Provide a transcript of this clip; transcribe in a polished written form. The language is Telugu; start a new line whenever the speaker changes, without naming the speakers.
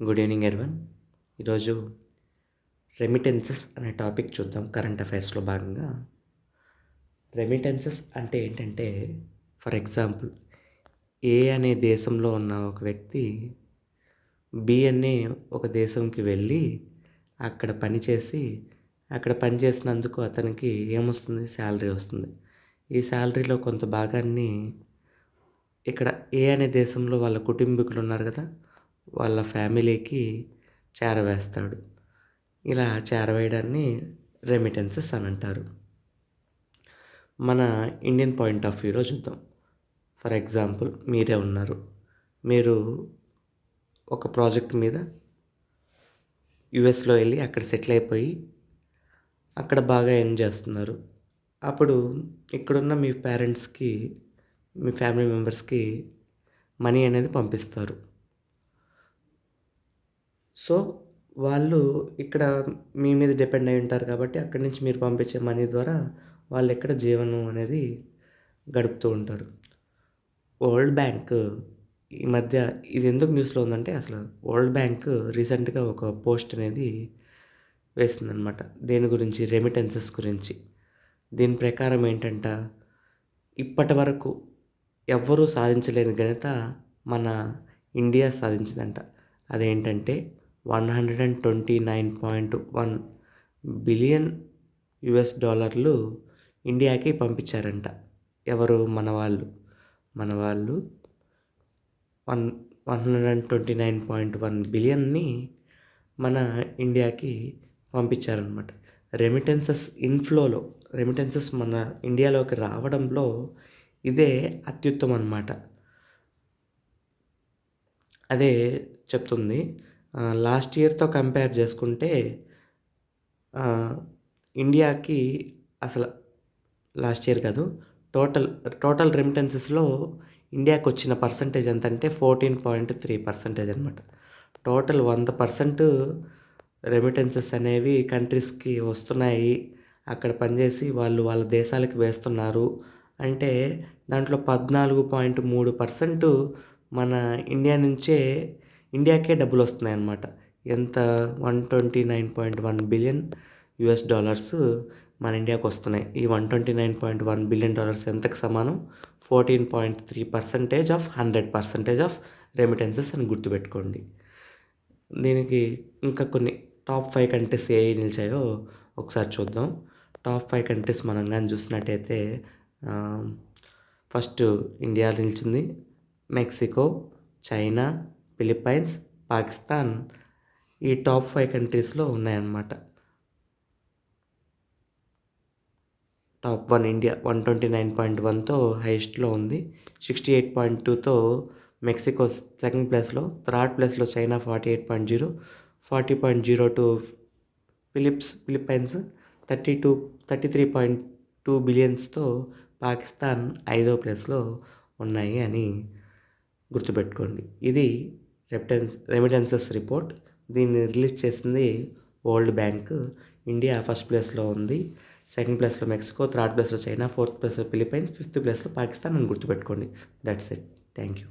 Good evening everyone. ఈరోజు రెమిటెన్సెస్ అనే టాపిక్ చూద్దాం. కరెంట్ అఫైర్స్లో భాగంగా రెమిటెన్సెస్ అంటే ఏంటంటే, ఫర్ ఎగ్జాంపుల్, ఏ అనే దేశంలో ఉన్న ఒక వ్యక్తి బి అనే ఒక దేశంకి వెళ్ళి అక్కడ పనిచేసి అక్కడ పని చేసినందుకు అతనికి ఏమొస్తుంది? శాలరీ వస్తుంది. ఈ శాలరీలో కొంత భాగాన్ని ఇక్కడ ఏ అనే దేశంలో వాళ్ళ కుటుంబీకులు ఉన్నారు కదా, వాళ్ళ ఫ్యామిలీకి చేరవేస్తాడు. ఇలా చేరవేయడాన్ని రెమిటెన్సెస్ అని అంటారు. మన ఇండియన్ పాయింట్ ఆఫ్ వ్యూలో చూద్దాం. ఫర్ ఎగ్జాంపుల్, మీరే ఉన్నారు. మీరు ఒక ప్రాజెక్ట్ మీద యుఎస్లో వెళ్ళి అక్కడ సెటిల్ అయిపోయి అక్కడ బాగా ఎర్న్ చేస్తున్నారు. అప్పుడు ఇక్కడున్న మీ పేరెంట్స్కి, మీ ఫ్యామిలీ మెంబర్స్కి మనీ అనేది పంపిస్తారు. సో వాళ్ళు ఇక్కడ మీ మీద డిపెండ్ అయి ఉంటారు కాబట్టి అక్కడి నుంచి మీరు పంపించే మనీ ద్వారా వాళ్ళు ఇక్కడ జీవనం అనేది గడుపుతూ ఉంటారు. వరల్డ్ బ్యాంక్ ఈ మధ్య ఇది ఎందుకు న్యూస్లో ఉందంటే, అసలు వరల్డ్ బ్యాంక్ రీసెంట్గా ఒక పోస్ట్ అనేది వేసిందనమాట. దేని గురించి? రెమిటెన్సెస్ గురించి. దీని ప్రకారం ఏంటంట, ఇప్పటి వరకు ఎవ్వరూ సాధించలేని ఘనత మన ఇండియా సాధించిందంట. అదేంటంటే $129.1 బిలియన్ ఇండియాకి పంపించారంట. ఎవరు? మన వాళ్ళు 129.1 బిలియన్ని మన ఇండియాకి పంపించారనమాట. రెమిటెన్సెస్ మన ఇండియాలోకి రావడంలో ఇదే అత్యుత్తమం అనమాట. అదే చెప్తుంది. లాస్ట్ ఇయర్తో కంపేర్ చేసుకుంటే ఇండియాకి అసలు లాస్ట్ ఇయర్ కాదు, టోటల్ రెమిటెన్సెస్లో ఇండియాకి వచ్చిన పర్సంటేజ్ ఎంత అంటే 14.3% అనమాట. టోటల్ 100% రెమిటెన్సెస్ అనేవి కంట్రీస్కి వస్తున్నాయి. అక్కడ పనిచేసి వాళ్ళు వాళ్ళ దేశాలకు వేస్తున్నారు అంటే దాంట్లో 14.3% మన ఇండియాకే డబ్బులు వస్తున్నాయి అన్నమాట. ఎంత? $129.1 బిలియన్ మన ఇండియాకి వస్తున్నాయి. ఈ $129.1 బిలియన్ ఎంతకు సమానం? 14.3% ఆఫ్ 100% ఆఫ్ రెమిటెన్సెస్ అని గుర్తుపెట్టుకోండి. దీనికి ఇంకా కొన్ని టాప్ 5 కంట్రీస్ ఏ నిలిచాయో ఒకసారి చూద్దాం. టాప్ 5 కంట్రీస్ మనం కానీ చూసినట్టయితే, ఫస్ట్ ఇండియా నిలిచింది, మెక్సికో, చైనా, ఫిలిప్పైన్స్, పాకిస్తాన్ ఈ టాప్ 5 కంట్రీస్లో ఉన్నాయన్నమాట. టాప్ 1 ఇండియా 129.1తో హైయెస్ట్లో ఉంది. 68.2తో మెక్సికో సెకండ్ ప్లేస్లో, థర్డ్ ప్లేస్లో చైనా 48.0, 40.02 ఫిలిప్పైన్స్, 33.2 బిలియన్స్తో పాకిస్తాన్ 5వ ప్లేస్లో ఉన్నాయి అని గుర్తుపెట్టుకోండి. ఇది రెమిటెన్సెస్ రిపోర్ట్. దీన్ని రిలీజ్ చేసింది వరల్డ్ బ్యాంక్. ఇండియా ఫస్ట్ ప్లేస్లో ఉంది, సెకండ్ ప్లేస్లో మెక్సికో, థర్డ్ ప్లేస్లో చైనా, ఫోర్త్ ప్లేస్లో ఫిలిప్పైన్స్, ఫిఫ్త్ ప్లేస్లో పాకిస్తాన్ అని గుర్తుపెట్టుకోండి. That's it. Thank you.